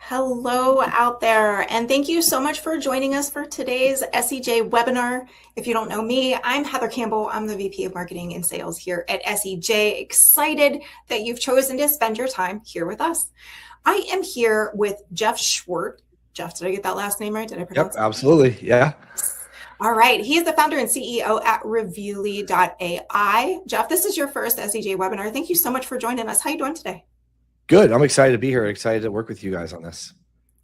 Hello out there, and thank you so much for joining us for today's SEJ webinar. If you don't know me, I'm Heather Campbell. I'm the VP of Marketing and Sales here at SEJ. Excited that you've chosen to spend your time here with us. I am here with Jeff Schwartz. Jeff, did I get that last name right? Did I Yep, pronounce it? absolutely. Yeah. All right. He's the founder and CEO at Reviewly.ai. Jeff, this is your first SEJ webinar. Thank you so much for joining us. How are you doing today? Good. I'm excited to be here. Excited to work with you guys on this.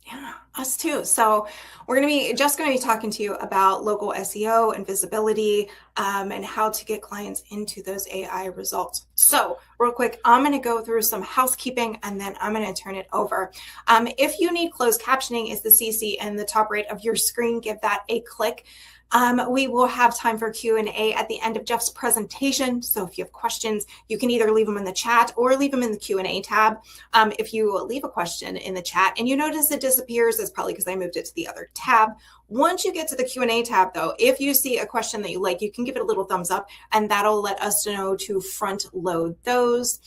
Yeah, us too. So we're going to be talking to you about local SEO and visibility and how to get clients into those AI results. So real quick, I'm going to go through some housekeeping and then I'm going to turn it over. If you need closed captioning, is the CC in the top right of your screen. Give that a click. We will have time for Q&A at the end of Jeff's presentation. So if you have questions, you can either leave them in the chat or leave them in the Q&A tab. If you leave a question in the chat and you notice it disappears, it's probably because I moved it to the other tab. Once you get to the Q&A tab, though, if you see a question that you like, you can give it a little thumbs up, and that'll let us know to front load those.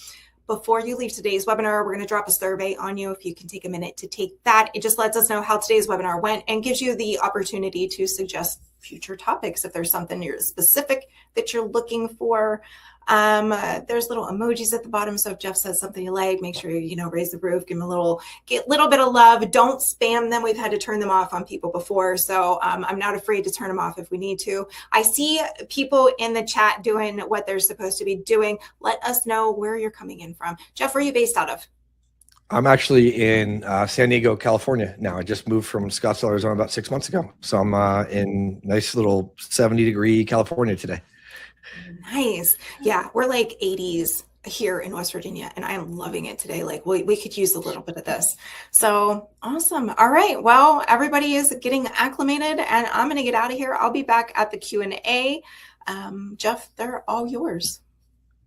Before you leave today's webinar, we're going to drop a survey on you. If you can take a minute to take that, it just lets us know how today's webinar went and gives you the opportunity to suggest future topics if there's something you're specific that you're looking for. There's little emojis at the bottom, so if Jeff says something you like, make sure you raise the roof, give him get a little bit of love. Don't spam them. We've had to turn them off on people before, so I'm not afraid to turn them off if we need to. I see people in the chat doing what they're supposed to be doing. Let us know where you're coming in from. Jeff, where are you based out of? I'm actually in San Diego, California now. I just moved from Scottsdale, Arizona about 6 months ago. So I'm in nice little 70-degree California today. Nice. Yeah, we're like 80s here in West Virginia, and I am loving it today. Like we could use a little bit of this. So awesome. All right. Well, everybody is getting acclimated, and I'm going to get out of here. I'll be back at the Q&A. Jeff, they're all yours.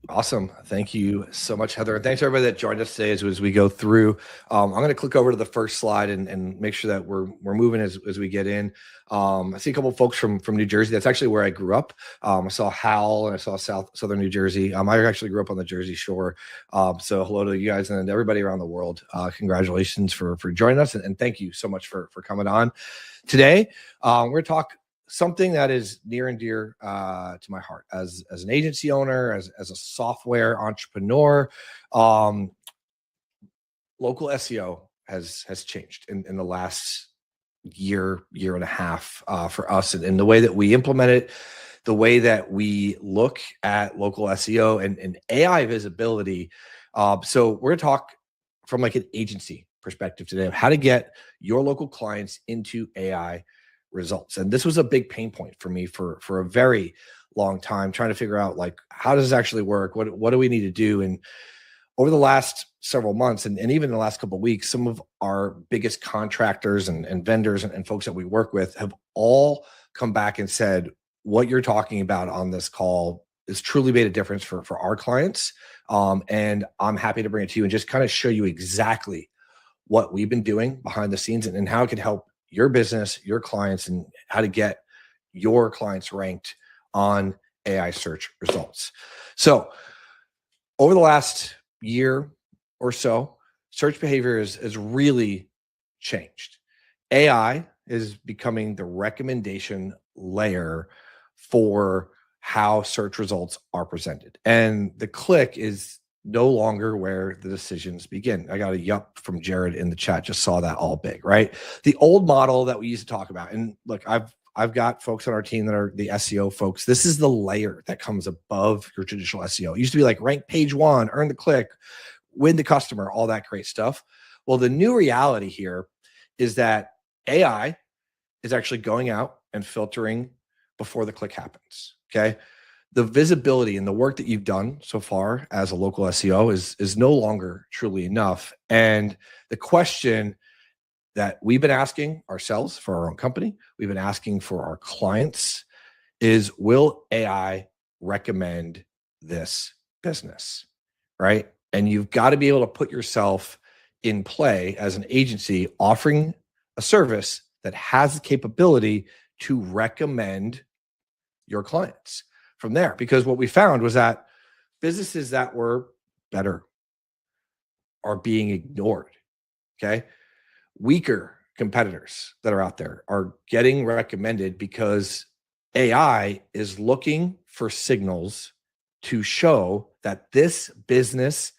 Awesome. Thank you so much, Heather. And thanks everybody that joined us today as we go through. I'm going to click over to the first slide and make sure that we're moving as we get in. I see a couple of folks from New Jersey. That's actually where I grew up. I saw Howell and I saw Southern New Jersey. I actually grew up on the Jersey Shore. So hello to you guys and everybody around the world. Congratulations for joining us. And thank you so much for coming on today. We're going to talk something that is near and dear to my heart as an agency owner, as a software entrepreneur. Local SEO has changed in the last year and a half for us, and the way that we implement it, the way that we look at local SEO and AI visibility. So we're going to talk from like an agency perspective today of how to get your local clients into AI results. And this was a big pain point for me for a very long time, trying to figure out like, how does this actually work? What do we need to do? And over the last several months and even the last couple of weeks, some of our biggest contractors and vendors and folks that we work with have all come back and said, what you're talking about on this call has truly made a difference for our clients. And I'm happy to bring it to you and just kind of show you exactly what we've been doing behind the scenes and how it can help your business, your clients, and how to get your clients ranked on AI search results. So over the last year or so, search behavior has really changed. AI is becoming the recommendation layer for how search results are presented. And the click is no longer where the decisions begin. I got a yup from Jared in the chat, just saw that all big, right? The old model that we used to talk about, and look, I've got folks on our team that are the SEO folks. This is the layer that comes above your traditional SEO. It used to be like rank page one, earn the click, win the customer, all that great stuff. Well, the new reality here is that AI is actually going out and filtering before the click happens, okay? The visibility and the work that you've done so far as a local SEO is no longer truly enough. And the question that we've been asking ourselves for our own company, we've been asking for our clients is, will AI recommend this business, right? And you've got to be able to put yourself in play as an agency offering a service that has the capability to recommend your clients from there. Because what we found was that businesses that were better are being ignored, okay? weaker competitors that are out there are getting recommended because AI is looking for signals to show that this business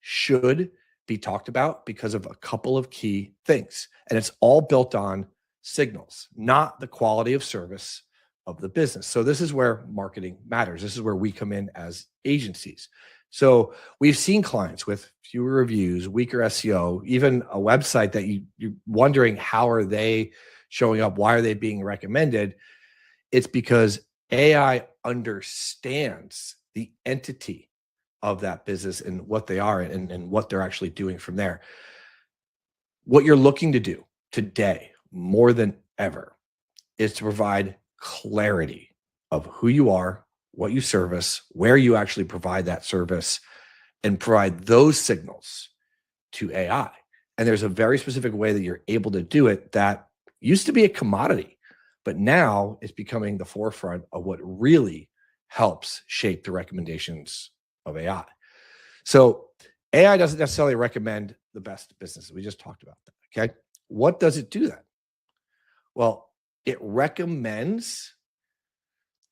should be talked about because of a couple of key things. And it's all built on signals, not the quality of service of the business. So this is where marketing matters. This is where we come in as agencies. So we've seen clients with fewer reviews, weaker SEO, even a website that you're wondering, how are they showing up? Why are they being recommended? It's because AI understands the entity of that business and what they are and what they're actually doing from there. What you're looking to do today, more than ever, is to provide clarity of who you are, what you service, where you actually provide that service, and provide those signals to AI. And there's a very specific way that you're able to do it that used to be a commodity, but now it's becoming the forefront of what really helps shape the recommendations of AI. So AI doesn't necessarily recommend the best businesses. We just talked about that. Okay. What does it do then? Well, it recommends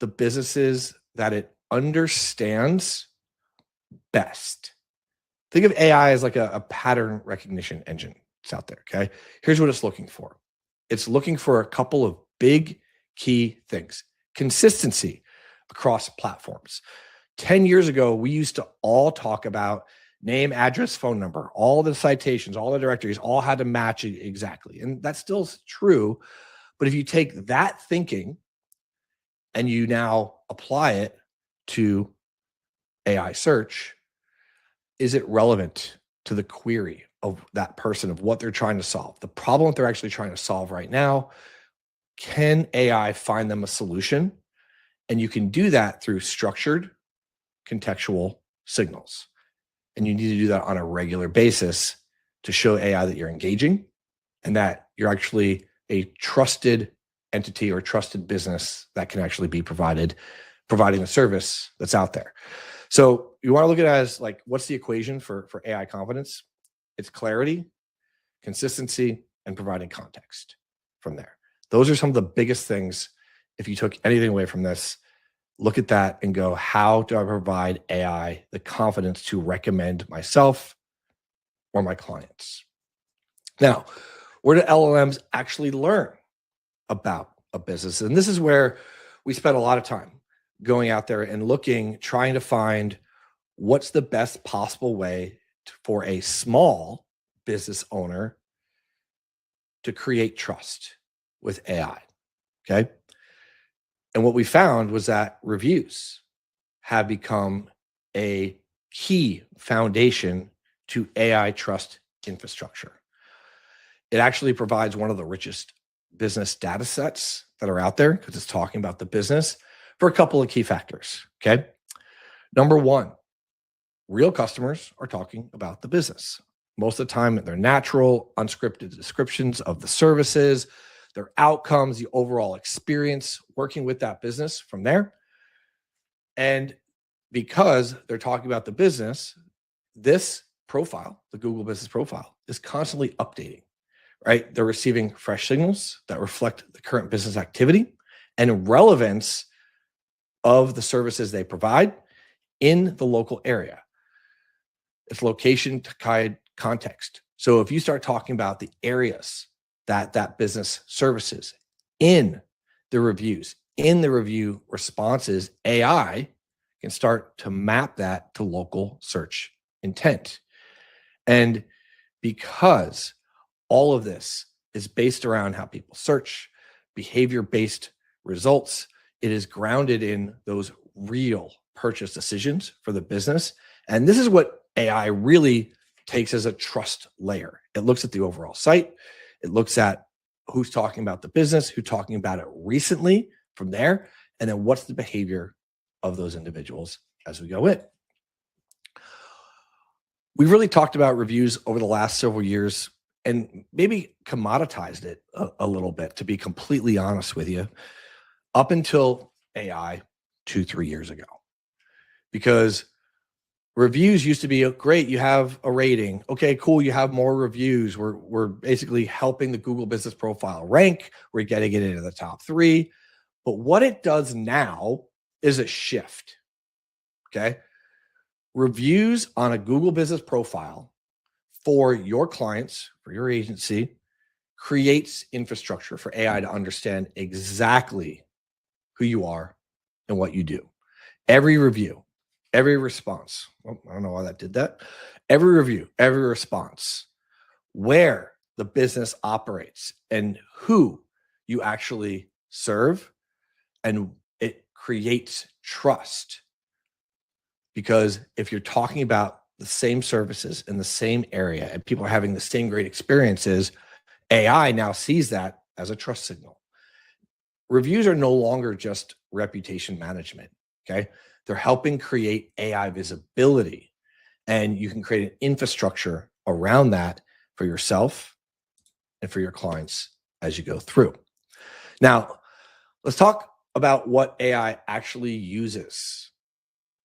the businesses that it understands best. Think of AI as like a pattern recognition engine. It's out there. Okay. Here's what it's looking for. It's looking for a couple of big key things. Consistency across platforms. 10 years ago, we used to all talk about name, address, phone number. All the citations, all the directories, all had to match exactly. And that's still true. But if you take that thinking and you now apply it to AI search, is it relevant to the query of that person, of what they're trying to solve, the problem that they're actually trying to solve right now? Can AI find them a solution? And you can do that through structured contextual signals. And you need to do that on a regular basis to show AI that you're engaging and that you're actually a trusted entity or trusted business that can actually be providing a service that's out there. So you want to look at it as like, what's the equation for AI confidence? It's clarity, consistency, and providing context from there. Those are some of the biggest things. If you took anything away from this, look at that and go, how do I provide AI the confidence to recommend myself or my clients? Now, where do LLMs actually learn about a business? And this is where we spend a lot of time going out there and looking, trying to find what's the best possible way for a small business owner to create trust with AI. Okay. And what we found was that reviews have become a key foundation to AI trust infrastructure. It actually provides one of the richest business data sets that are out there because it's talking about the business for a couple of key factors. Okay. Number one, real customers are talking about the business. Most of the time, they're natural, unscripted descriptions of the services, their outcomes, the overall experience working with that business from there. And because they're talking about the business, this profile, the Google Business Profile, is constantly updating, right? They're receiving fresh signals that reflect the current business activity and relevance of the services they provide in the local area. It's location to context. So if you start talking about the areas that business services in the reviews, in the review responses, AI can start to map that to local search intent. And because all of this is based around how people search, behavior-based results, it is grounded in those real purchase decisions for the business. And this is what AI really takes as a trust layer. It looks at the overall site. It looks at who's talking about the business, who's talking about it recently from there, and then what's the behavior of those individuals as we go in. We've really talked about reviews over the last several years and maybe commoditized it a little bit, to be completely honest with you, up until AI 2-3 years ago. Because Reviews used to be great. You have a rating. Okay, cool. You have more reviews. We're basically helping the Google business profile rank. We're getting it into the top 3. But what it does now is a shift. Okay. Reviews on a Google business profile for your clients, for your agency, creates infrastructure for AI to understand exactly who you are and what you do. Every review, every response. Oh, I don't know why that did that. Every review, every response, where the business operates and who you actually serve, and it creates trust. Because if you're talking about the same services in the same area and people are having the same great experiences, AI now sees that as a trust signal. Reviews are no longer just reputation management. Okay. They're helping create AI visibility, and you can create an infrastructure around that for yourself and for your clients as you go through. Now, let's talk about what AI actually uses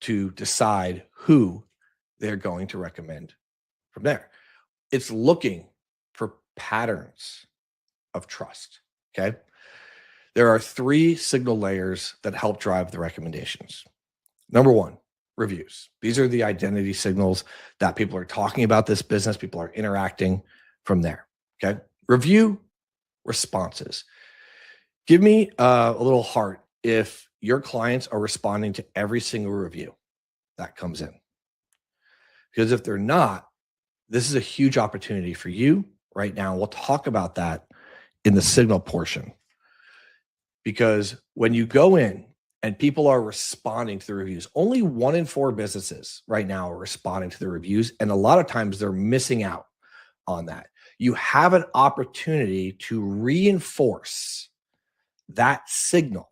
to decide who they're going to recommend from there. It's looking for patterns of trust. Okay. There are 3 signal layers that help drive the recommendations. Number 1, reviews. These are the identity signals that people are talking about this business. People are interacting from there. Okay. Review responses. Give me a little heart if your clients are responding to every single review that comes in. Because if they're not, this is a huge opportunity for you right now. We'll talk about that in the signal portion. Because when you go in and people are responding to the reviews, only 1 in 4 businesses right now are responding to the reviews. And a lot of times they're missing out on that. You have an opportunity to reinforce that signal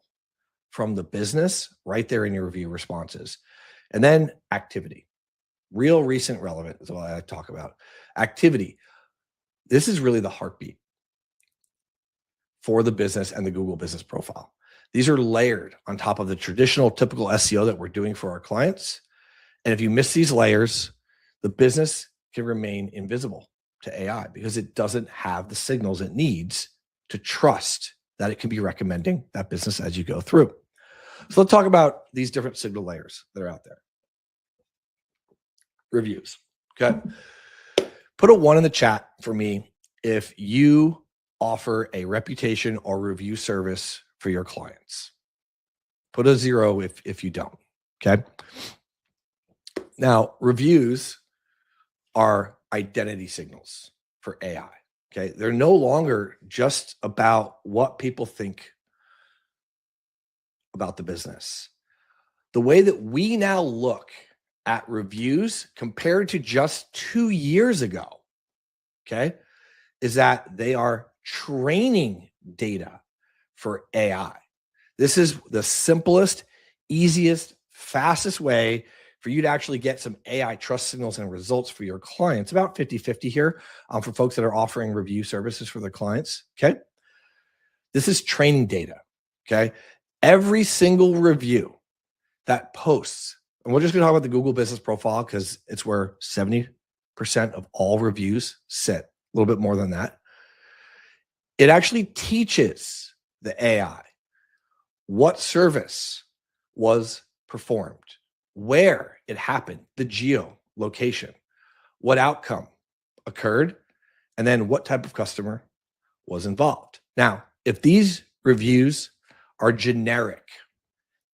from the business right there in your review responses. And then activity. Real, recent, relevant is what I talk about. Activity. This is really the heartbeat for the business and the Google business profile. These are layered on top of the traditional typical SEO that we're doing for our clients. And if you miss these layers, the business can remain invisible to AI because it doesn't have the signals it needs to trust that it can be recommending that business as you go through. So let's talk about these different signal layers that are out there. Reviews. Okay. Put a 1 in the chat for me if you offer a reputation or review service for your clients. Put a 0 if you don't. Okay. Now, reviews are identity signals for AI. Okay. They're no longer just about what people think about the business. The way that we now look at reviews compared to just 2 years ago, okay, is that they are training data for AI. This is the simplest, easiest, fastest way for you to actually get some AI trust signals and results for your clients. About 50-50 here for folks that are offering review services for their clients. Okay. This is training data. Okay. Every single review that posts, and we're just going to talk about the Google business profile because it's where 70% of all reviews sit, a little bit more than that. It actually teaches the AI what service was performed, where it happened, the geolocation, what outcome occurred, and then what type of customer was involved. Now, if these reviews are generic,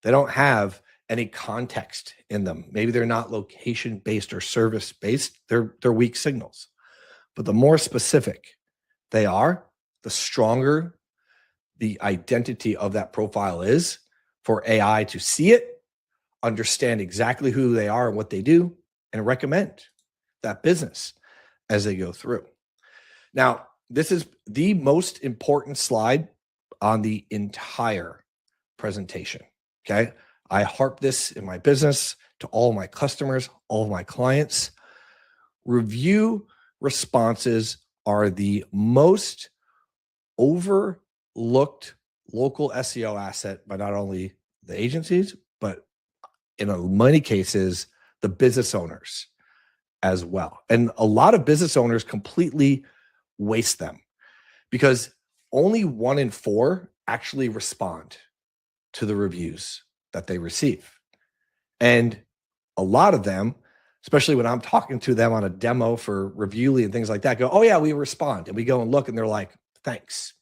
they don't have any context in them. Maybe they're not location-based or service-based. They're weak signals. But the more specific they are, the stronger the identity of that profile is for AI to see it, understand exactly who they are and what they do, and recommend that business as they go through. Now, this is the most important slide on the entire presentation. Okay. I harp this in my business to all my customers, all of my clients. Review responses are the most overlooked local SEO asset by not only the agencies, but in many cases, the business owners as well. And a lot of business owners completely waste them because only 1 in 4 actually respond to the reviews that they receive. And a lot of them, especially when I'm talking to them on a demo for Reviewly and things like that, go, oh yeah, we respond. And we go and look and they're like, thanks.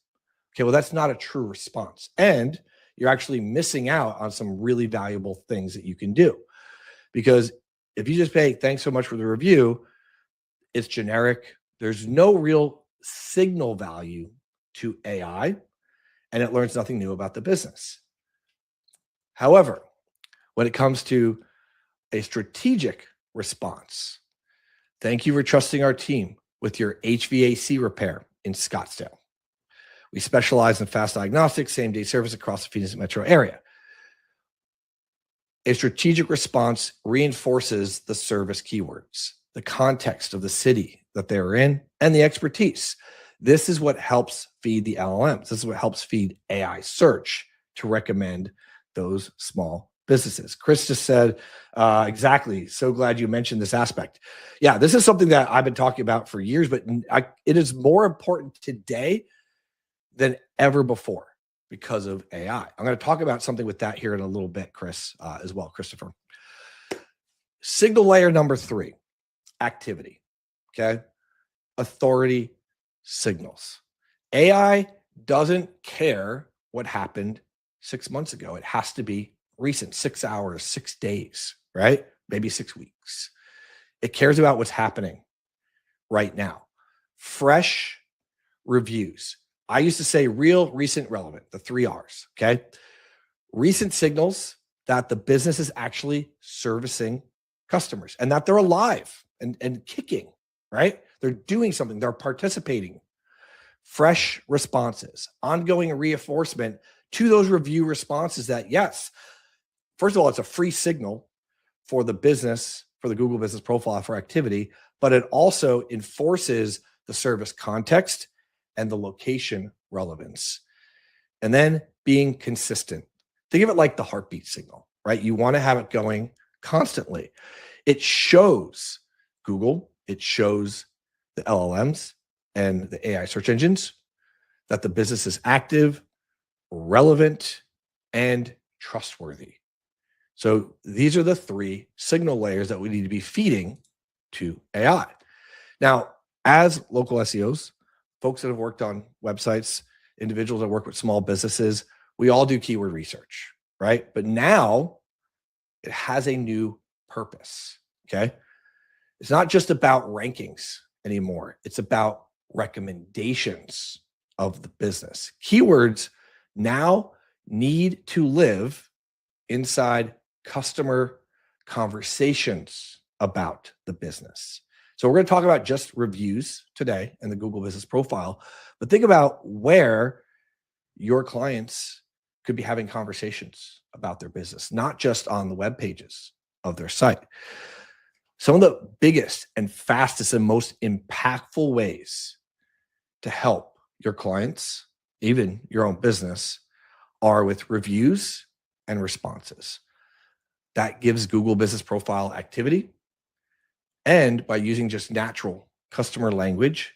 Okay, well, that's not a true response. And you're actually missing out on some really valuable things that you can do. Because if you just say, thanks so much for the review, it's generic. There's no real signal value to AI, and it learns nothing new about the business. However, when it comes to a strategic response, thank you for trusting our team with your HVAC repair in Scottsdale. We specialize in fast diagnostics, same-day service across the Phoenix metro area. A strategic response reinforces the service keywords, the context of the city that they're in, and the expertise. This is what helps feed the LLMs. This is what helps feed AI search to recommend those small businesses. Chris just said, exactly. So glad you mentioned this aspect. Yeah, this is something that I've been talking about for years, but it is more important today than ever before because of AI. I'm going to talk about something with that here in a little bit, Chris, as well, Christopher. Signal layer number 3, activity. Okay. Authority signals. AI doesn't care what happened 6 months ago. It has to be recent, 6 hours, 6 days, right? Maybe 6 weeks. It cares about what's happening right now. Fresh reviews. I used to say real, recent, relevant, the 3 R's, okay? Recent signals that the business is actually servicing customers and that they're alive and kicking, right? They're doing something, they're participating. Fresh responses, ongoing reinforcement to those review responses that, yes, first of all, it's a free signal for the business, for the Google business profile for activity, but it also enforces the service context and the location relevance. And then being consistent. Think of it like the heartbeat signal, right? You want to have it going constantly. It shows Google, it shows the LLMs and the AI search engines that the business is active, relevant, and trustworthy. So these are the 3 signal layers that we need to be feeding to AI. Now, as local SEOs, folks that have worked on websites, individuals that work with small businesses, we all do keyword research, right? But now it has a new purpose, okay? It's not just about rankings anymore. It's about recommendations of the business. Keywords now need to live inside customer conversations about the business. So we're going to talk about just reviews today and the Google business profile, but think about where your clients could be having conversations about their business, not just on the web pages of their site. Some of the biggest and fastest and most impactful ways to help your clients, even your own business, are with reviews and responses. That gives Google business profile activity. And by using just natural customer language,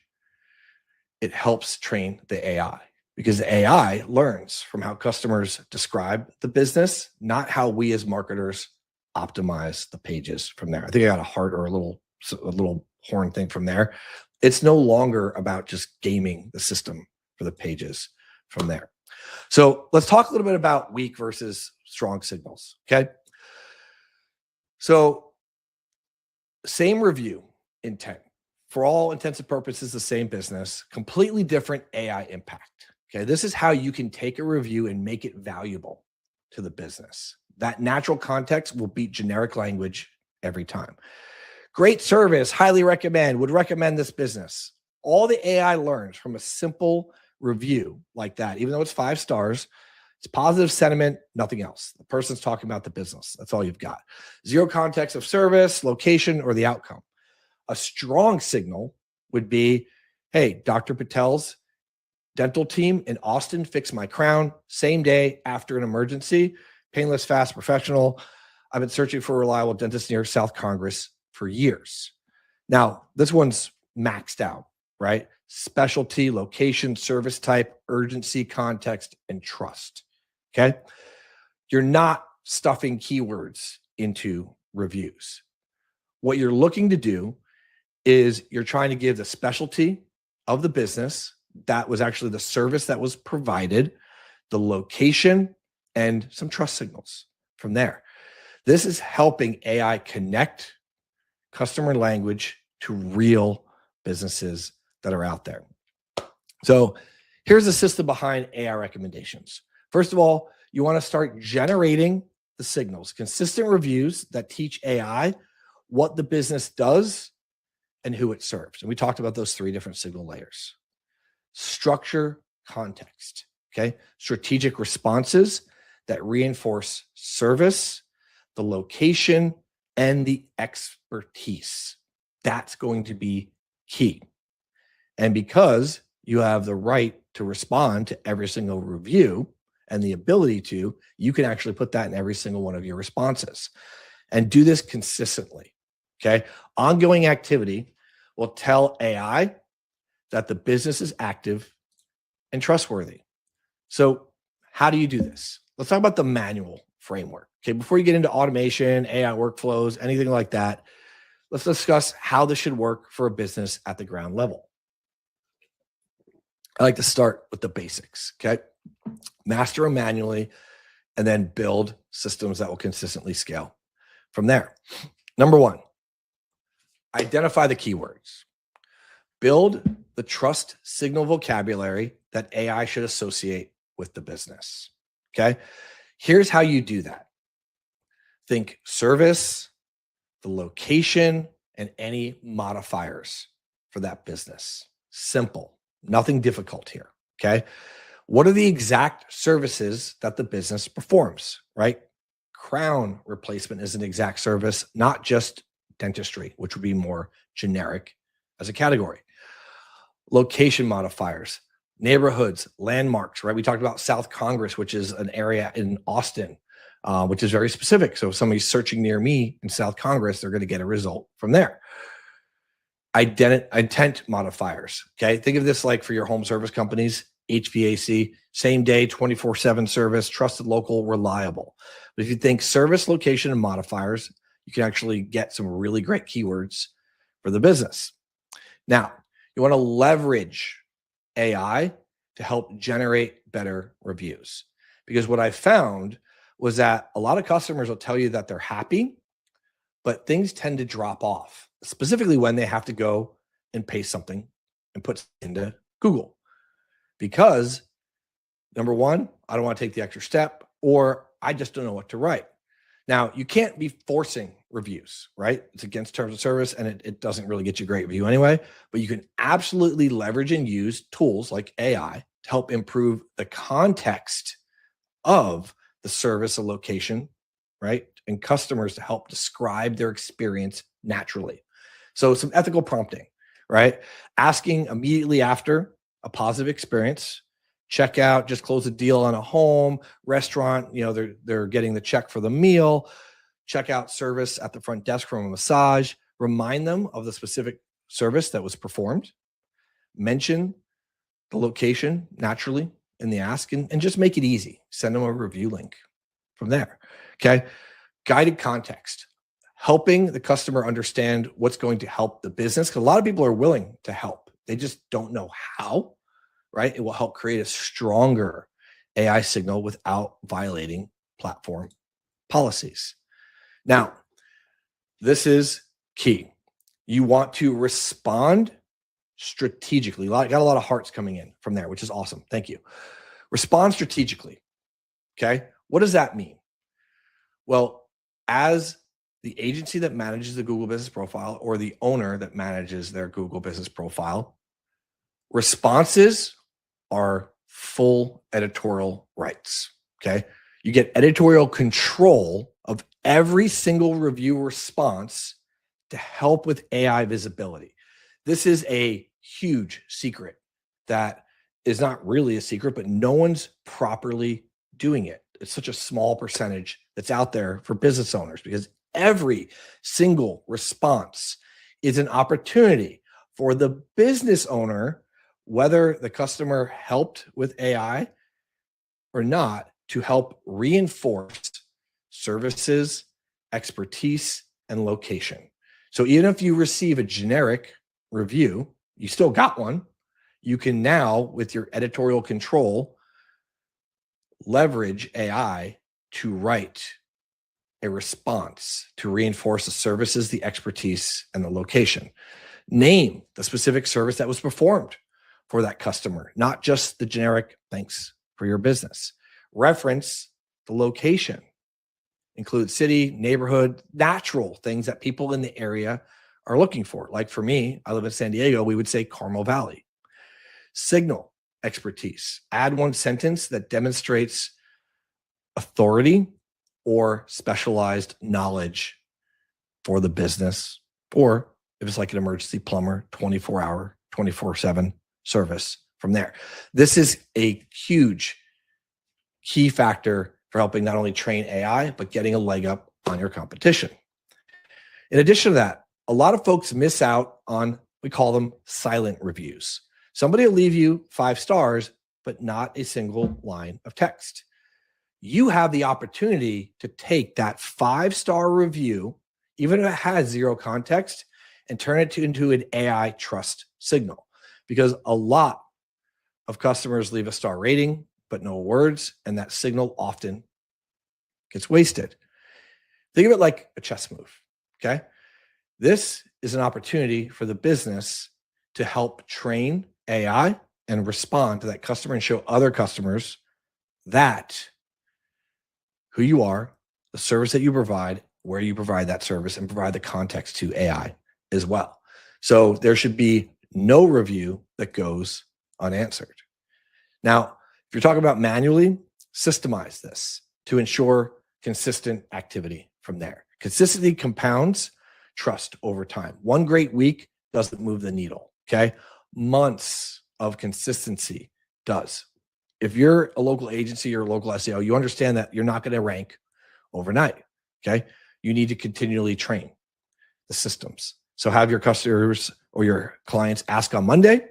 it helps train the AI because the AI learns from how customers describe the business, not how we as marketers optimize the pages from there. I think I got a heart or a little horn thing from there. It's no longer about just gaming the system for the pages from there. So let's talk a little bit about weak versus strong signals. Okay. So same review intent, for all intents and purposes, the same business, completely different AI impact. Okay. This is how you can take a review and make it valuable to the business. That natural context will beat generic language every time. Great service, highly recommend, would recommend this business. All the AI learns from a simple review like that, even though it's 5 stars, it's positive sentiment, nothing else. The person's talking about the business. That's all you've got. Zero context of service, location, or the outcome. A strong signal would be, hey, Dr. Patel's dental team in Austin fixed my crown same day after an emergency. Painless, fast, professional. I've been searching for a reliable dentist near South Congress for years. Now, this one's maxed out, right? Specialty, location, service type, urgency, context, and trust. Okay. You're not stuffing keywords into reviews. What you're looking to do is you're trying to give the specialty of the business, that was actually the service that was provided, the location, and some trust signals from there. This is helping AI connect customer language to real businesses that are out there. So here's the system behind AI recommendations. First of all, you want to start generating the signals, consistent reviews that teach AI what the business does and who it serves. And we talked about those 3 different signal layers. Structure, context, okay? Strategic responses that reinforce service, the location, and the expertise. That's going to be key. And because you have the right to respond to every single review and the ability to, you can actually put that in every single one of your responses and do this consistently. Okay. Ongoing activity will tell AI that the business is active and trustworthy. So, how do you do this? Let's talk about the manual framework. Okay. Before you get into automation, AI workflows, anything like that, let's discuss how this should work for a business at the ground level. I like to start with the basics. Okay. Master them manually and then build systems that will consistently scale from there. Number 1, identify the keywords. Build the trust signal vocabulary that AI should associate with the business. Okay. Here's how you do that. Think service, the location, and any modifiers for that business. Simple, nothing difficult here. Okay. What are the exact services that the business performs, right? Crown replacement is an exact service, not just dentistry, which would be more generic as a category. Location modifiers, neighborhoods, landmarks, right? We talked about South Congress, which is an area in Austin, which is very specific. So if somebody's searching near me in South Congress, they're going to get a result from there. Intent modifiers, okay? Think of this like for your home service companies, HVAC, same day, 24/7 service, trusted, local, reliable. But if you think service, location, and modifiers, you can actually get some really great keywords for the business. Now, you want to leverage AI to help generate better reviews. Because what I found was that a lot of customers will tell you that they're happy, but things tend to drop off, specifically when they have to go and paste something and put into Google. Because number 1, I don't want to take the extra step, or I just don't know what to write. Now, you can't be forcing reviews, right? It's against terms of service and it doesn't really get you a great review anyway, but you can absolutely leverage and use tools like AI to help improve the context of the service or location, right? And customers to help describe their experience naturally. So some ethical prompting, right? Asking immediately after a positive experience, check out, just close a deal on a home, restaurant, they're getting the check for the meal, check out service at the front desk from a massage, remind them of the specific service that was performed, mention the location naturally in the ask, and just make it easy. Send them a review link from there. Okay. Guided context, helping the customer understand what's going to help the business. Because a lot of people are willing to help. They just don't know how, right? It will help create a stronger AI signal without violating platform policies. Now, this is key. You want to respond strategically. Got a lot of hearts coming in from there, which is awesome. Thank you. Respond strategically. Okay. What does that mean? Well, as the agency that manages the Google Business Profile or the owner that manages their Google Business Profile, responses are full editorial rights. Okay. You get editorial control of every single review response to help with AI visibility. This is a huge secret that is not really a secret, but no one's properly doing it. it's such a small percentage that's out there for business owners, because every single response is an opportunity for the business owner, whether the customer helped with AI or not, to help reinforce services, expertise, and location. So even if you receive a generic review, you still got one. You can now, with your editorial control, leverage AI to write a response to reinforce the services, the expertise, and the location. Name the specific service that was performed for that customer, not just the generic thanks for your business. Reference the location. Include city, neighborhood, natural things that people in the area are looking for. Like for me, I live in San Diego, we would say Carmel Valley. Signal expertise. Add one sentence that demonstrates authority or specialized knowledge for the business, or if it's like an emergency plumber, 24-hour, 24/7 service from there. This is a huge key factor for helping not only train AI, but getting a leg up on your competition. In addition to that, a lot of folks miss out on, we call them silent reviews. Somebody will leave you 5 stars, but not a single line of text. You have the opportunity to take that 5-star review, even if it has 0 context, and turn it into an AI trust signal. Because a lot of customers leave a star rating, but no words, and that signal often gets wasted. Think of it like a chess move, okay? This is an opportunity for the business to help train AI and respond to that customer and show other customers that who you are, the service that you provide, where you provide that service, and provide the context to AI as well. So there should be no review that goes unanswered. Now, if you're talking about manually, systemize this to ensure consistent activity from there. Consistency compounds trust over time. One great week doesn't move the needle, okay? Months of consistency does. If you're a local agency or a local SEO, you understand that you're not going to rank overnight, okay? You need to continually train the systems. So have your customers or your clients ask on Monday,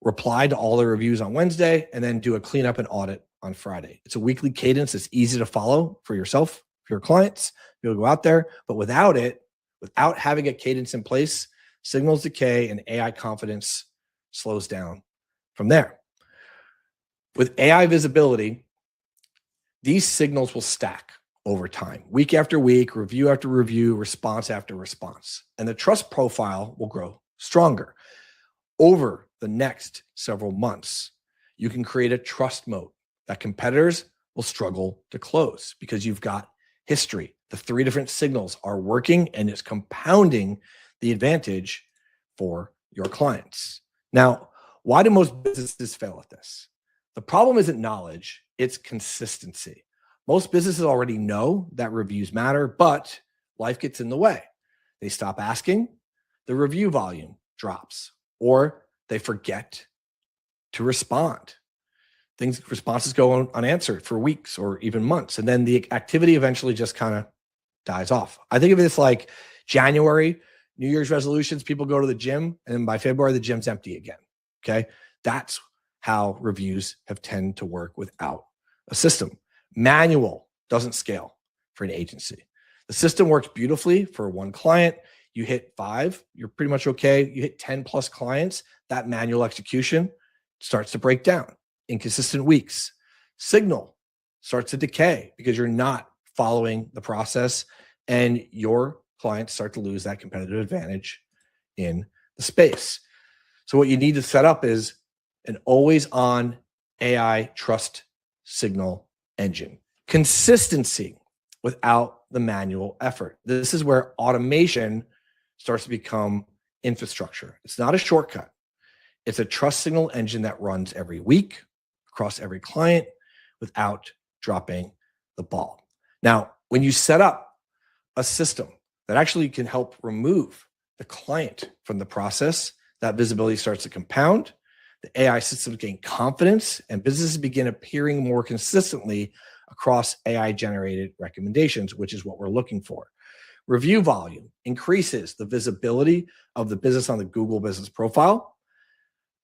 reply to all the reviews on Wednesday, and then do a cleanup and audit on Friday. It's a weekly cadence. It's easy to follow for yourself, for your clients. You'll go out there, but without it, without having a cadence in place, signals decay and AI confidence slows down from there. With AI visibility, these signals will stack over time, week after week, review after review, response after response, and the trust profile will grow stronger. Over the next several months, you can create a trust moat that competitors will struggle to close because you've got history. The 3 different signals are working, and it's compounding the advantage for your clients. Now, why do most businesses fail at this? The problem isn't knowledge, it's consistency. Most businesses already know that reviews matter, but life gets in the way. They stop asking, the review volume drops, or they forget to respond. Responses go unanswered for weeks or even months, and then the activity eventually just kind of dies off. I think of this like January, New Year's resolutions, people go to the gym, and then by February, the gym's empty again, okay? That's how reviews have tend to work without a system. Manual doesn't scale for an agency. The system works beautifully for one client. You hit 5, you're pretty much okay. You hit 10 plus clients, that manual execution starts to break down. Inconsistent weeks. Signal starts to decay because you're not following the process, and your clients start to lose that competitive advantage in the space. So what you need to set up is an always on AI trust signal engine. Consistency without the manual effort. This is where automation starts to become infrastructure. It's not a shortcut. It's a trust signal engine that runs every week across every client without dropping the ball. Now, when you set up a system that actually can help remove the client from the process, that visibility starts to compound. The AI systems gain confidence, and businesses begin appearing more consistently across AI generated recommendations, which is what we're looking for. Review volume increases the visibility of the business on the Google business profile,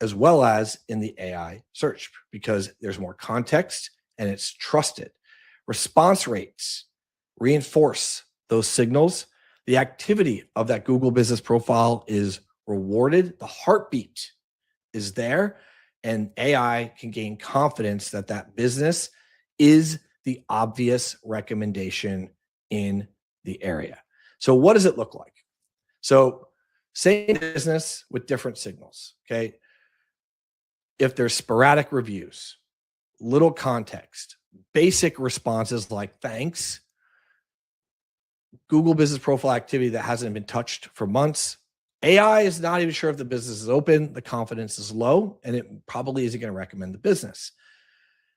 as well as in the AI search, because there's more context and it's trusted. Response rates reinforce those signals. The activity of that Google business profile is rewarded. The heartbeat is there, and AI can gain confidence that that business is the obvious recommendation in the area. So what does it look like? So same business with different signals, okay? If there's sporadic reviews, little context, basic responses like thanks, Google business profile activity that hasn't been touched for months, AI is not even sure if the business is open, the confidence is low, and it probably isn't going to recommend the business.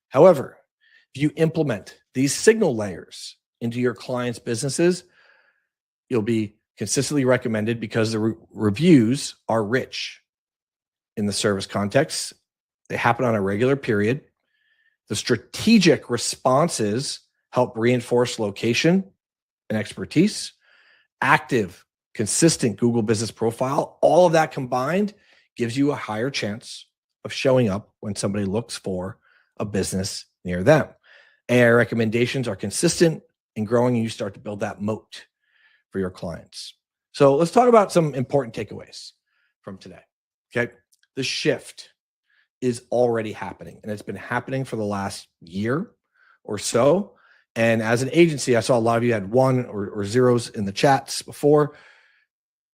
However, if you implement these signal layers into your clients' businesses, you'll be consistently recommended because the reviews are rich in the service context. They happen on a regular period. The strategic responses help reinforce location and expertise. Active, consistent Google business profile, all of that combined gives you a higher chance of showing up when somebody looks for a business near them. AI recommendations are consistent and growing, and you start to build that moat for your clients. So let's talk about some important takeaways from today. Okay. The shift is already happening, and it's been happening for the last year or so. And as an agency, I saw a lot of you had one or zeros in the chats before.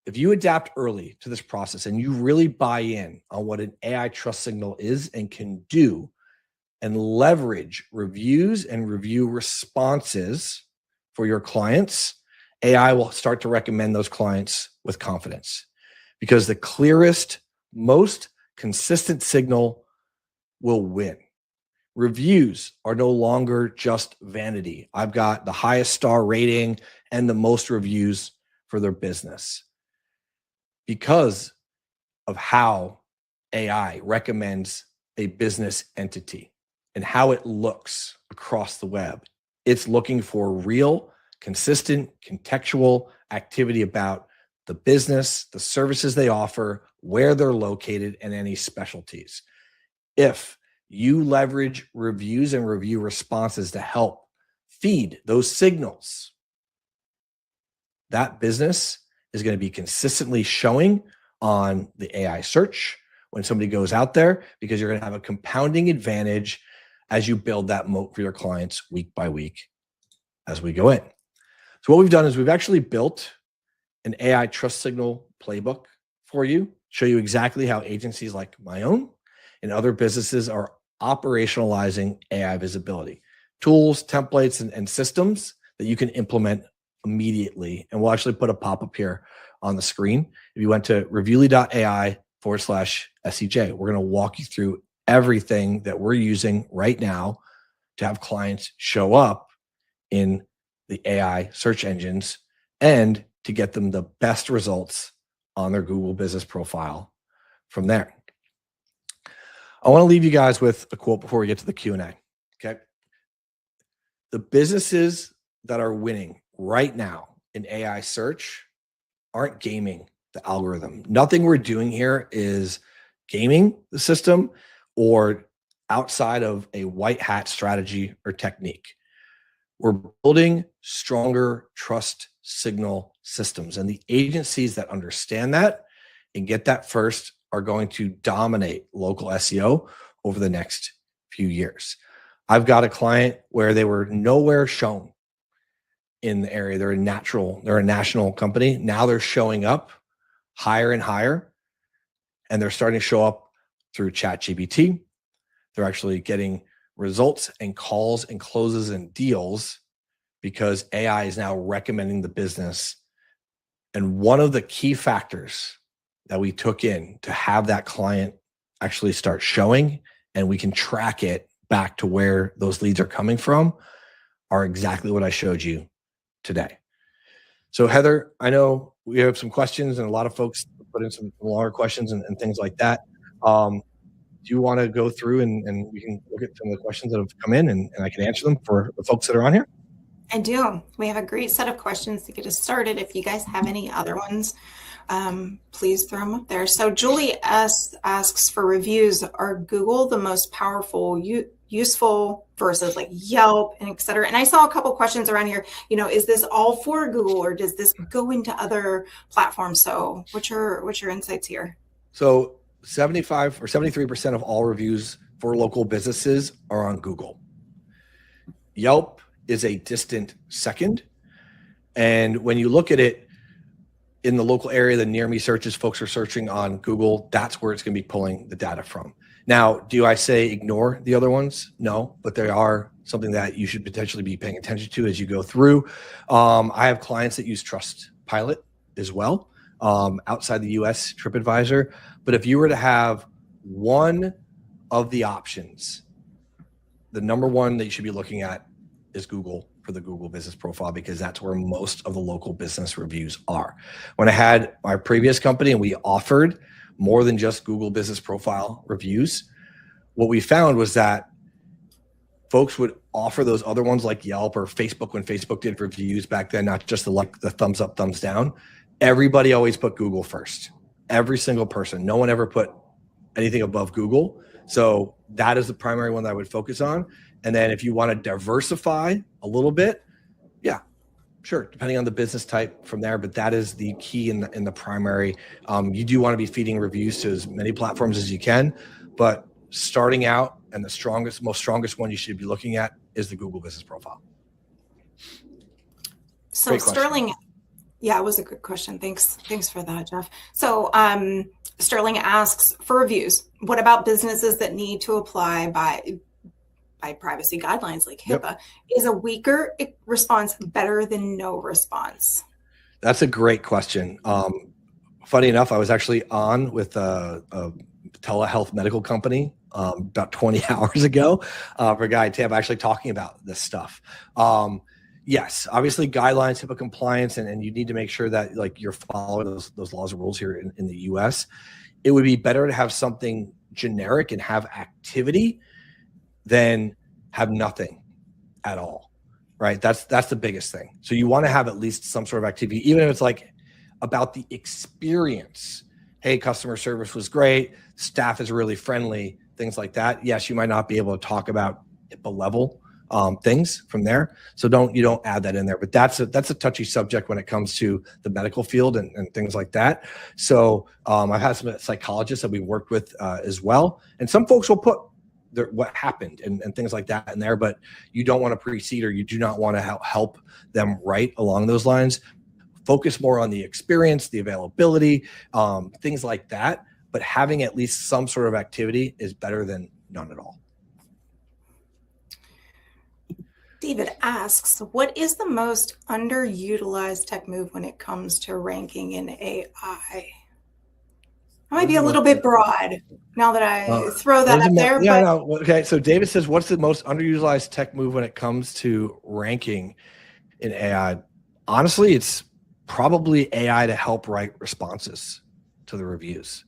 If you adapt early to this process and you really buy in on what an AI trust signal is and can do, and leverage reviews and review responses for your clients, AI will start to recommend those clients with confidence, because the clearest, most consistent signal will win. Reviews are no longer just vanity. I've got the highest star rating and the most reviews for their business, because of how AI recommends a business entity and how it looks across the web. It's looking for real, consistent, contextual activity about the business, the services they offer, where they're located, and any specialties. If you leverage reviews and review responses to help feed those signals, that business is going to be consistently showing on the AI search when somebody goes out there, because you're going to have a compounding advantage as you build that moat for your clients week by week as we go in. So what we've done is we've actually built an AI trust signal playbook for you, show you exactly how agencies like my own and other businesses are operationalizing AI visibility, tools, templates, and systems that you can implement immediately. And we'll actually put a pop-up here on the screen. If you went to Reviewly.ai/SEJ, we're going to walk you through everything that we're using right now to have clients show up in the AI search engines and to get them the best results on their Google business profile from there. I want to leave you guys with a quote before we get to the Q&A. Okay. The businesses that are winning right now in AI search aren't gaming the algorithm. Nothing we're doing here is gaming the system or outside of a white hat strategy or technique. We're building stronger trust signal systems, and the agencies that understand that and get that first are going to dominate local SEO over the next few years. I've got a client where they were nowhere shown in the area. They're a national company. Now they're showing up higher and higher, and they're starting to show up through ChatGPT. They're actually getting results and calls and closes and deals because AI is now recommending the business. And one of the key factors that we took in to have that client actually start showing, and we can track it back to where those leads are coming from, are exactly what I showed you today. So Heather, I know we have some questions and a lot of folks put in some longer questions and things like that. do you want to go through and we can look at some of the questions that have come in and I can answer them for the folks that are on here? I do. We have a great set of questions to get us started. If you guys have any other ones, please throw them up there. So Julie asks for reviews. Are Google the most powerful, useful versus like Yelp and et cetera? And I saw a couple questions around here. Is this all for Google or does this go into other platforms? So what's your insights here? So 75 or 73% of all reviews for local businesses are on Google. Yelp is a distant second. And when you look at it in the local area, the near me searches, folks are searching on Google. That's where it's going to be pulling the data from. Now, do I say ignore the other ones? No, but they are something that you should potentially be paying attention to as you go through. I have clients that use Trustpilot as well, outside the US, TripAdvisor. But if you were to have one of the options, the number one that you should be looking at is Google for the Google business profile, because that's where most of the local business reviews are. When I had my previous company and we offered more than just Google business profile reviews, what we found was that folks would offer those other ones like Yelp or Facebook when Facebook did reviews back then, not just the thumbs up, thumbs down. Everybody always put Google first. Every single person. No one ever put anything above Google. So that is the primary one that I would focus on. And then if you want to diversify a little bit, yeah, sure, depending on the business type from there, but that is the key in the primary. You do want to be feeding reviews to as many platforms as you can, but starting out and the most strongest one you should be looking at is the Google business profile. So Sterling, yeah, it was a good question. Thanks for that, Jeff. So Sterling asks for reviews. What about businesses that need to apply by privacy guidelines like HIPAA? Yep. Is a weaker response better than no response? That's a great question. Funny enough, I was actually on with a telehealth medical company about 20 hours ago for a guy in Tampa actually talking about this stuff. Yes, obviously guidelines, HIPAA compliance, and you need to make sure that like you're following those laws and rules here in the US. It would be better to have something generic and have activity than have nothing at all, right? That's the biggest thing. So you want to have at least some sort of activity, even if it's like about the experience. Hey, customer service was great. Staff is really friendly, things like that. Yes, you might not be able to talk about HIPAA level things from there. So you don't add that in there, but that's a touchy subject when it comes to the medical field and things like that. So I've had some psychologists that we worked with as well. And some folks will put what happened and things like that in there, but you don't want to precede or you do not want to help them right along those lines. Focus more on the experience, the availability, things like that. But having at least some sort of activity is better than none at all. David asks, what is the most underutilized tech move when it comes to ranking in AI? That might be a little bit broad now that I throw that up there. Yeah, no. Okay. So David says, what's the most underutilized tech move when it comes to ranking in AI? Honestly, it's probably AI to help write responses to the reviews.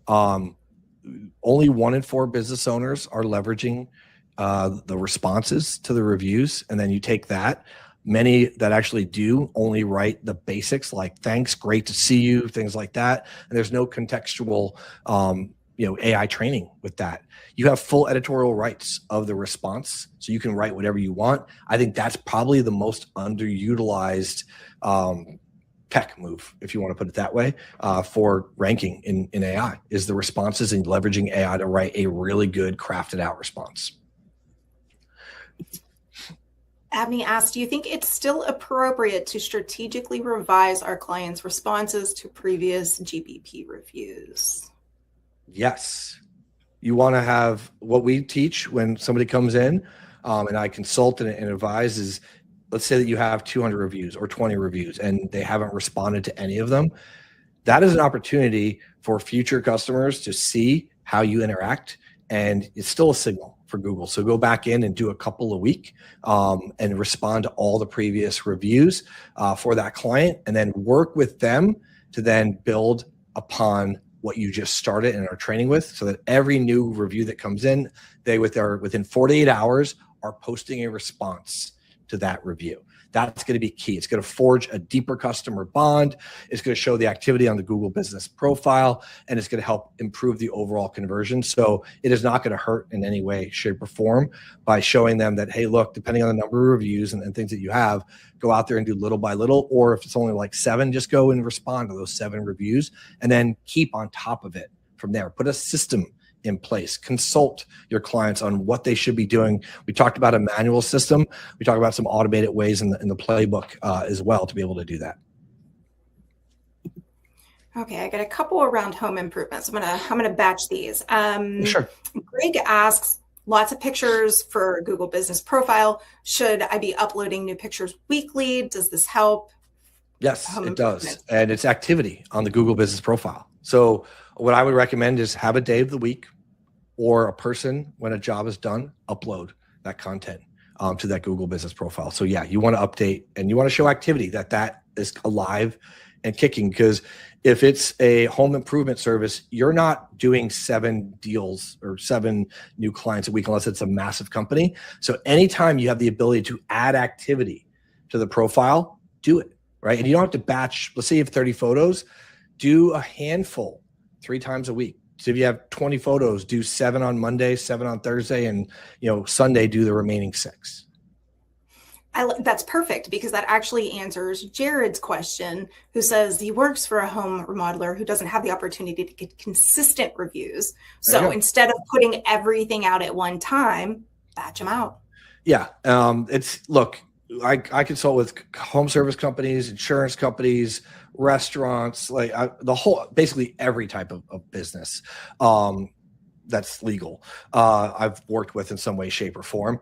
Only 1 in 4 business owners are leveraging the responses to the reviews. And then you take that. Many that actually do only write the basics like thanks, great to see you, things like that. And there's no contextual, AI training with that. You have full editorial rights of the response, so you can write whatever you want. I think that's probably the most underutilized tech move, if you want to put it that way, for ranking in AI is the responses and leveraging AI to write a really good crafted out response. Abney asked, do you think it's still appropriate to strategically revise our clients' responses to previous GBP reviews? Yes. You want to have what we teach when somebody comes in and I consult and advise is, let's say that you have 200 reviews or 20 reviews and they haven't responded to any of them. That is an opportunity for future customers to see how you interact, and it's still a signal for Google. So go back in and do a couple a week and respond to all the previous reviews for that client, and then work with them to then build upon what you just started and are training with, so that every new review that comes in, they within 48 hours are posting a response to that review. That's going to be key. It's going to forge a deeper customer bond. It's going to show the activity on the Google business profile, and it's going to help improve the overall conversion. So it is not going to hurt in any way, shape, or form by showing them that, hey, look, depending on the number of reviews and things that you have, go out there and do little by little. Or if it's only like 7, just go and respond to those 7 reviews and then keep on top of it from there. Put a system in place. Consult your clients on what they should be doing. We talked about a manual system. We talked about some automated ways in the playbook as well to be able to do that. Okay, I got a couple around home improvements. I'm gonna batch these. Sure. Greg asks, lots of pictures for Google Business Profile. Should I be uploading new pictures weekly? Does this help? Yes, it does. And it's activity on the Google Business Profile. So what I would recommend is have a day of the week, or a person, when a job is done, upload that content to that Google Business Profile. So yeah, you want to update and you want to show activity that is alive and kicking. Because if it's a home improvement service, you're not doing 7 deals or 7 new clients a week unless it's a massive company. So anytime you have the ability to add activity to the profile, do it, right? And you don't have to batch. Let's say you have 30 photos, do a handful 3 times a week. So if you have 20 photos, do 7 on Monday, 7 on Thursday, and Sunday do the remaining 6. That's perfect, because that actually answers Jared's question, who says he works for a home remodeler who doesn't have the opportunity to get consistent reviews. So instead of putting everything out at one time, batch them out. Yeah. I consult with home service companies, insurance companies, restaurants, basically every type of business that's legal. I've worked with in some way, shape, or form.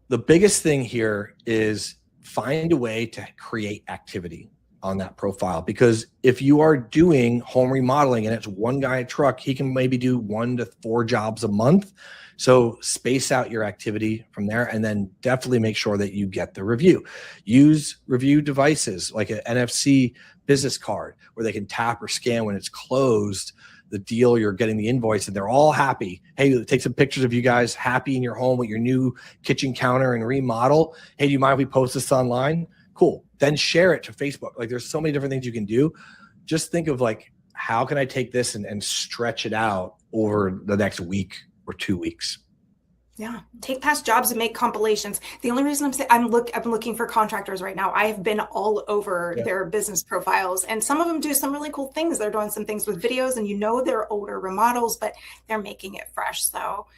The biggest thing here is find a way to create activity on that profile, because if you are doing home remodeling and it's one guy truck, he can maybe do 1 to 4 jobs a month. So space out your activity from there, and then definitely make sure that you get the review. Use review devices like an NFC business card where they can tap or scan when it's closed the deal, you're getting the invoice, and they're all happy. Hey, take some pictures of you guys happy in your home with your new kitchen counter and remodel. Hey, do you mind if we post this online? Cool. Then share it to Facebook. There's so many different things you can do. Just think of how can I take this and stretch it out over the next week or 2 weeks? Yeah, take past jobs and make compilations. The only reason I'm looking for contractors right now. I have been all over their business profiles, and some of them do some really cool things. They're doing some things with videos, and they're older remodels, but they're making it fresh. So,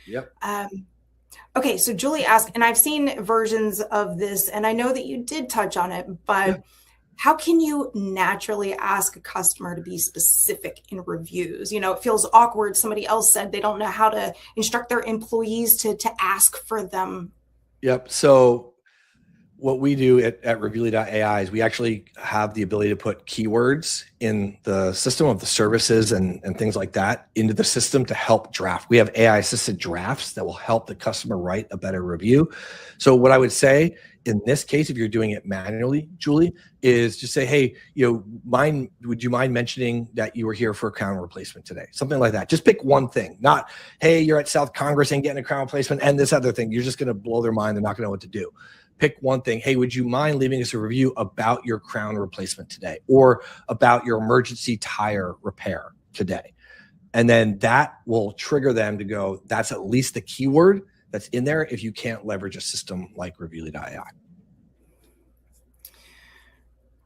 okay. So Julie asked, and I've seen versions of this, and I know that you did touch on it, but how can you naturally ask a customer to be specific in reviews? It feels awkward. Somebody else said they don't know how to instruct their employees to ask for them. Yep. So what we do at Reviewly.ai is we actually have the ability to put keywords in the system of the services and things like that into the system to help draft. We have AI assisted drafts that will help the customer write a better review. So what I would say in this case, if you're doing it manually, Julie, is just say, hey, would you mind mentioning that you were here for a crown replacement today? Something like that. Just pick one thing, not, hey, you're at South Congress and getting a crown replacement and this other thing. You're just going to blow their mind. They're not going to know what to do. Pick one thing. Hey, would you mind leaving us a review about your crown replacement today, or about your emergency tire repair today? And then that will trigger them to go, that's at least the keyword that's in there if you can't leverage a system like Reviewly.ai.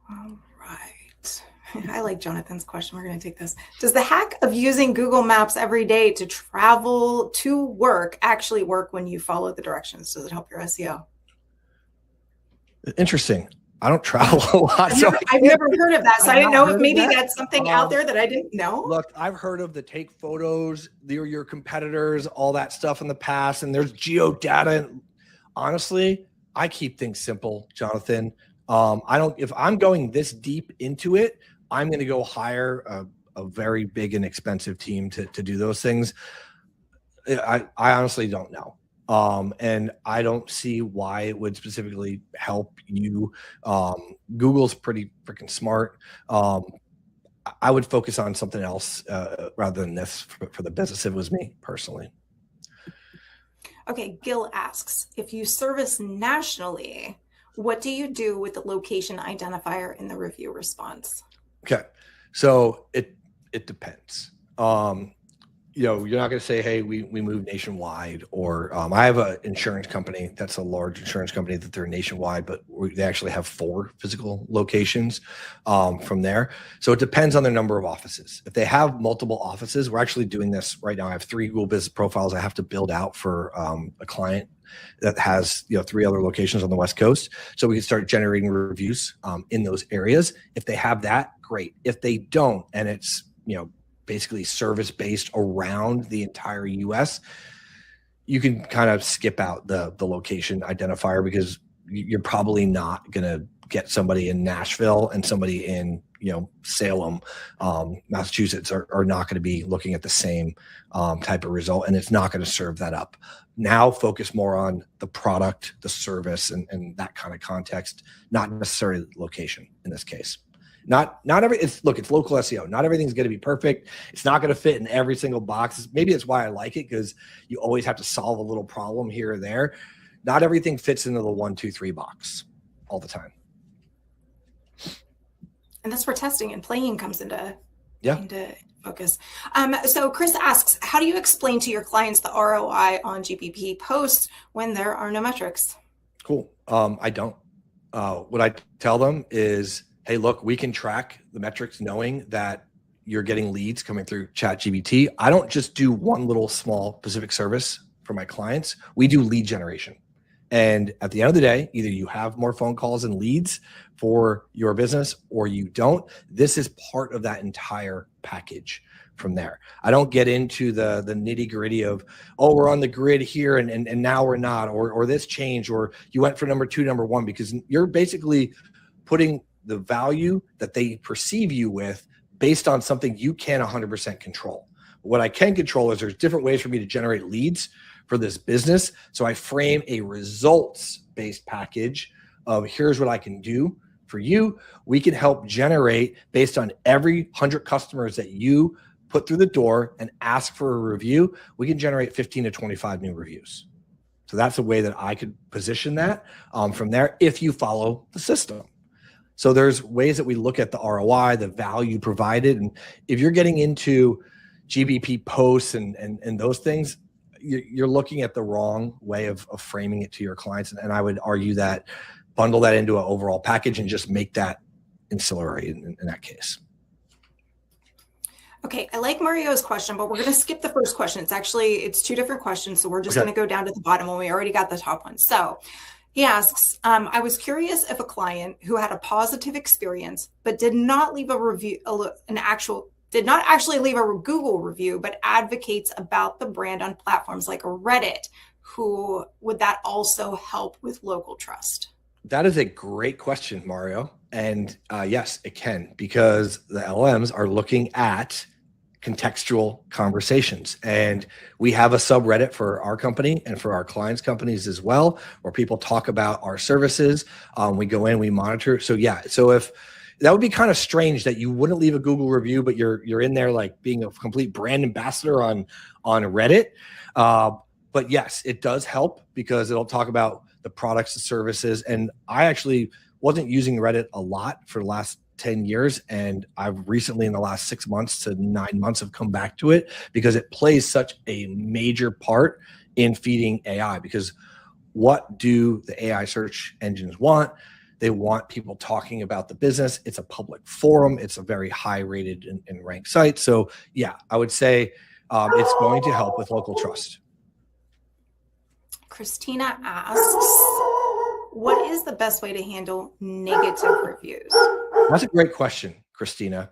All right. I like Jonathan's question. We're going to take this. Does the hack of using Google Maps every day to travel to work actually work when you follow the directions? Does it help your SEO? Interesting. I don't travel a lot. I've never heard of that. So I didn't know if maybe that's something out there that I didn't know. Look, I've heard of the take photos, your competitors, all that stuff in the past, and there's geodata. Honestly, I keep things simple, Jonathan. If I'm going this deep into it, I'm going to go hire a very big and expensive team to do those things. I honestly don't know. And I don't see why it would specifically help you. Google's pretty freaking smart. I would focus on something else rather than this for the business if it was me personally. Okay, Gil asks, if you service nationally, what do you do with the location identifier in the review response? Okay, so it depends. You're not going to say, hey, we move nationwide, or I have an insurance company that's a large insurance company that they're nationwide, but they actually have 4 physical locations from there. So it depends on their number of offices. If they have multiple offices, we're actually doing this right now. I have 3 Google Business profiles I have to build out for a client that has 3 other locations on the West Coast. So we can start generating reviews in those areas. If they have that, great. If they don't, and it's basically service based around the entire US, you can kind of skip out the location identifier, because you're probably not going to get somebody in Nashville and somebody in Salem, Massachusetts are not going to be looking at the same type of result, and it's not going to serve that up. Now focus more on the product, the service, and that kind of context, not necessarily location in this case. Not every it's local SEO. Not everything's going to be perfect. It's not going to fit in every single box. Maybe it's why I like it, because you always have to solve a little problem here or there. Not everything fits into the 1, 2, 3 box all the time. And that's where testing and playing comes into focus. So Chris asks, how do you explain to your clients the ROI on GPP posts when there are no metrics? Cool. I don't. What I tell them is, hey, look, we can track the metrics knowing that you're getting leads coming through ChatGPT. I don't just do one little small specific service for my clients. We do lead generation. And at the end of the day, either you have more phone calls and leads for your business or you don't. This is part of that entire package from there. I don't get into the nitty gritty of, oh, we're on the grid here and now we're not, or this changed, or you went from number 2, number 1, because you're basically putting the value that they perceive you with based on something you can't 100% control. What I can control is there's different ways for me to generate leads for this business. So I frame a results-based package of, here's what I can do for you. We can help generate, based on every 100 customers that you put through the door and ask for a review, we can generate 15 to 25 new reviews. So that's a way that I could position that from there if you follow the system. So there's ways that we look at the ROI, the value provided. And if you're getting into GBP posts and those things, you're looking at the wrong way of framing it to your clients. And I would argue that bundle that into an overall package and just make that ancillary in that case. Okay, I like Mario's question, but we're going to skip the first question. It's 2 different questions. So we're just going to go down to the bottom when we already got the top one. So he asks, I was curious if a client who had a positive experience, but did not leave a review, did not actually leave a Google review, but advocates about the brand on platforms like Reddit, who would that also help with local trust? That is a great question, Mario. And yes, it can, because the LMs are looking at contextual conversations. And we have a subreddit for our company and for our clients' companies as well, where people talk about our services. We go in, we monitor. So yeah, so if that would be kind of strange that you wouldn't leave a Google review, but you're in there like being a complete brand ambassador on Reddit. But yes, it does help because it'll talk about the products and services. And I actually wasn't using Reddit a lot for the last 10 years. And I've recently, in the last 6 months to 9 months, have come back to it because it plays such a major part in feeding AI. Because what do the AI search engines want? They want people talking about the business. It's a public forum. It's a very high rated and ranked site. So yeah, I would say it's going to help with local trust. Christina asks, what is the best way to handle negative reviews? That's a great question, Christina.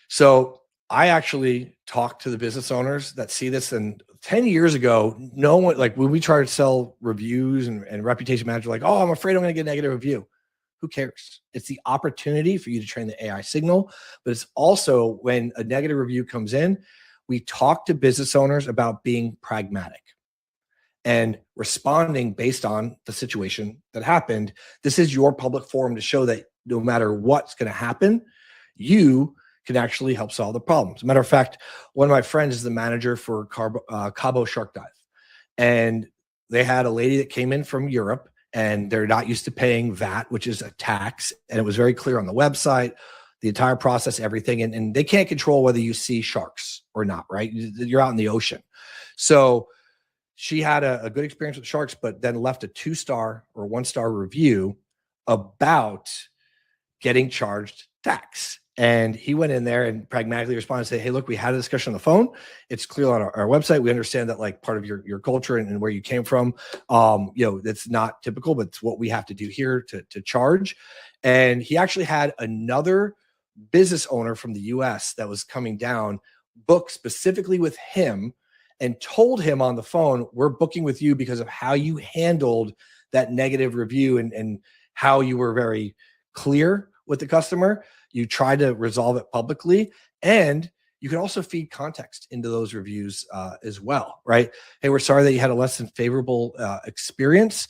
So I actually talk to the business owners that see this. And 10 years ago, no one, like when we tried to sell reviews and reputation manager, like, oh, I'm afraid I'm going to get a negative review. Who cares? It's the opportunity for you to train the AI signal. But it's also when a negative review comes in, we talk to business owners about being pragmatic and responding based on the situation that happened. This is your public forum to show that no matter what's going to happen, you can actually help solve the problem. As a matter of fact, one of my friends is the manager for Cabo Shark Dive. And they had a lady that came in from Europe, and they're not used to paying VAT, which is a tax. And it was very clear on the website, the entire process, everything. And they can't control whether you see sharks or not, right? You're out in the ocean. So she had a good experience with sharks, but then left a 2-star or 1-star review about getting charged tax. And he went in there and pragmatically responded and said, hey, look, we had a discussion on the phone. It's clear on our website. We understand that like part of your culture and where you came from, that's not typical, but it's what we have to do here to charge. And he actually had another business owner from the US that was coming down, book specifically with him, and told him on the phone, we're booking with you because of how you handled that negative review and how you were very clear with the customer. You try to resolve it publicly, and you can also feed context into those reviews as well, right? Hey, we're sorry that you had a less than favorable experience.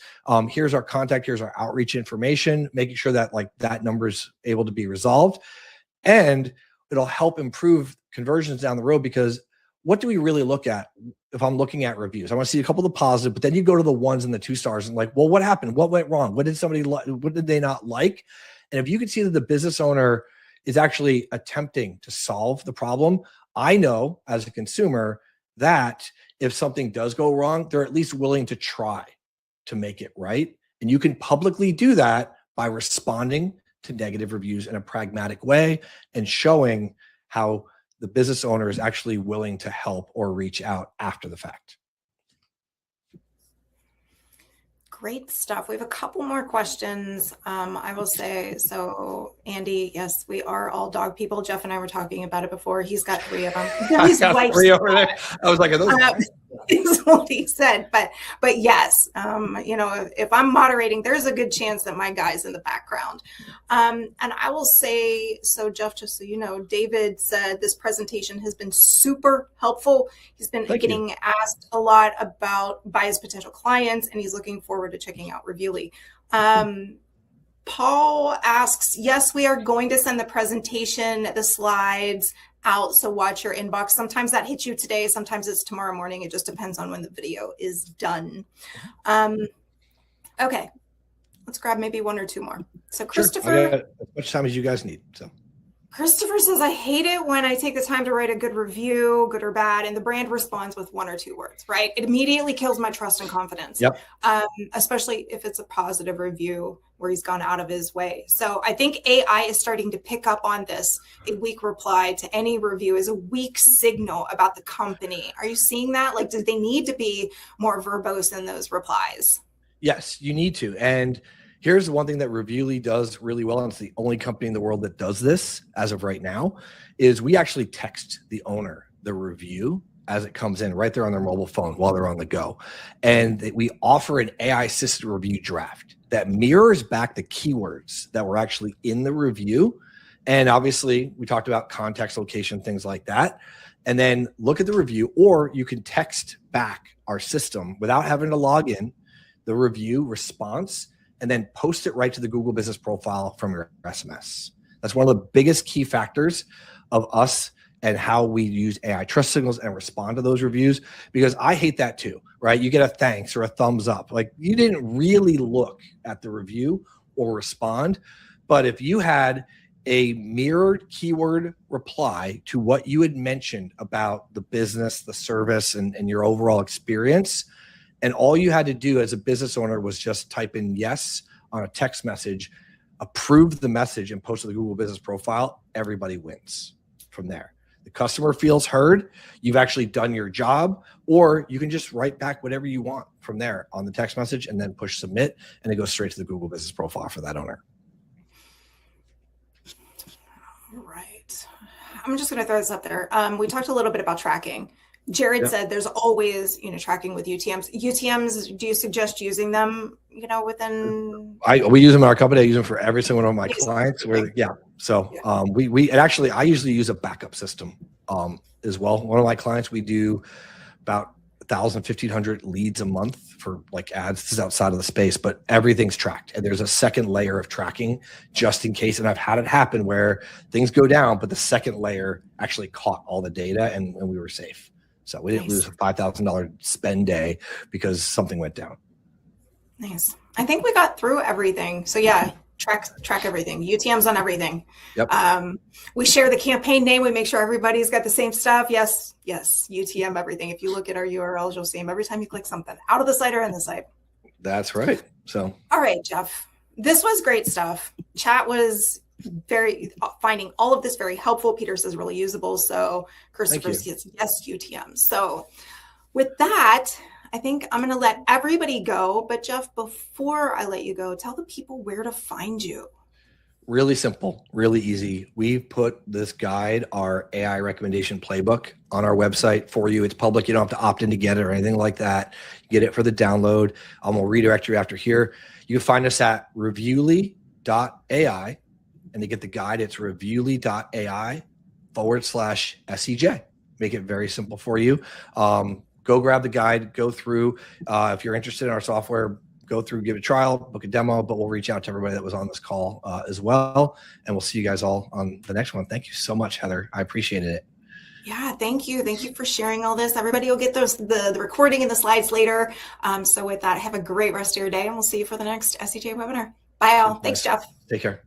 Here's our contact, here's our outreach information, making sure that like that number is able to be resolved. And it'll help improve conversions down the road, because what do we really look at if I'm looking at reviews? I want to see a couple of the positive, but then you go to the 1s and the 2 stars and like, well, what happened? What went wrong? What did somebody like? What did they not like? And if you can see that the business owner is actually attempting to solve the problem, I know as a consumer that if something does go wrong, they're at least willing to try to make it right. And you can publicly do that by responding to negative reviews in a pragmatic way and showing how the business owner is actually willing to help or reach out after the fact. Great stuff. We have a couple more questions. I will say, so Andy, yes, we are all dog people. Jeff and I were talking about it before. He's got 3 of them. I got 3 over there. I was like, are those is what he said, but yes, if I'm moderating, there's a good chance that my guy's in the background. And I will say, so Jeff, just so you know, David said this presentation has been super helpful. He's been getting asked a lot by his potential clients, and he's looking forward to checking out Reviewly. Paul asks, yes, we are going to send the presentation, the slides out, so watch your inbox. Sometimes that hits you today, sometimes it's tomorrow morning. It just depends on when the video is done. Okay, let's grab maybe 1 or 2 more. So Christopher, sure. I got as much time as you guys need. So Christopher says, I hate it when I take the time to write a good review, good or bad, and the brand responds with 1 or 2 words, right? It immediately kills my trust and confidence. Yep. Especially if it's a positive review where he's gone out of his way. So I think AI is starting to pick up on this. A weak reply to any review is a weak signal about the company. Are you seeing that? Like, do they need to be more verbose in those replies? Yes, you need to. And here's the one thing that Reviewly does really well, and it's the only company in the world that does this as of right now, is we actually text the owner the review as it comes in right there on their mobile phone while they're on the go. And we offer an AI assisted review draft that mirrors back the keywords that were actually in the review. And obviously we talked about context, location, things like that. And then look at the review, or you can text back our system without having to log in, the review response, and then post it right to the Google Business Profile from your SMS. That's one of the biggest key factors of us and how we use AI trust signals and respond to those reviews, because I hate that too, right? You get a thanks or a thumbs up. Like, you didn't really look at the review or respond. But if you had a mirrored keyword reply to what you had mentioned about the business, the service, and your overall experience, and all you had to do as a business owner was just type in yes on a text message, approve the message, and post to the Google Business Profile, everybody wins from there. The customer feels heard, you've actually done your job, or you can just write back whatever you want from there on the text message and then push submit, and it goes straight to the Google Business Profile for that owner. All right. I'm just going to throw this up there. We talked a little bit about tracking. Jared said there's always, tracking with UTMs. UTMs, do you suggest using them, within? We use them in our company. I use them for every single one of my clients. I usually use a backup system as well. One of my clients, we do about 1,000, 1,500 leads a month for like ads. This is outside of the space, but everything's tracked. And there's a second layer of tracking just in case. And I've had it happen where things go down, but the second layer actually caught all the data and we were safe. So we didn't lose a $5,000 spend day because something went down. Nice. I think we got through everything. So yeah, track everything. UTM's on everything. Yep. We share the campaign name. We make sure everybody's got the same stuff. Yes, UTM everything. If you look at our URLs, you'll see them every time you click something out of the site or in the site. That's right. So all right, Jeff, this was great stuff. Chat was finding all of this very helpful. Peter says really usable. So Christopher says yes, UTM. So with that, I think I'm going to let everybody go. But Jeff, before I let you go, tell the people where to find you. Really simple, really easy. We've put this guide, our AI recommendation playbook, on our website for you. It's public. You don't have to opt in to get it or anything like that. You get it for the download. We'll redirect you after here. You can find us at Reviewly.ai. And to get the guide, it's Reviewly.ai/SEJ. Make it very simple for you. Go grab the guide, go through. If you're interested in our software, go through, give it a trial, book a demo, but we'll reach out to everybody that was on this call as well. And we'll see you guys all on the next one. Thank you so much, Heather. I appreciated it. Yeah, thank you. Thank you for sharing all this. Everybody will get the recording and the slides later. So with that, have a great rest of your day, and we'll see you for the next SEJ webinar. Bye, all. Thanks, Jeff. Take care.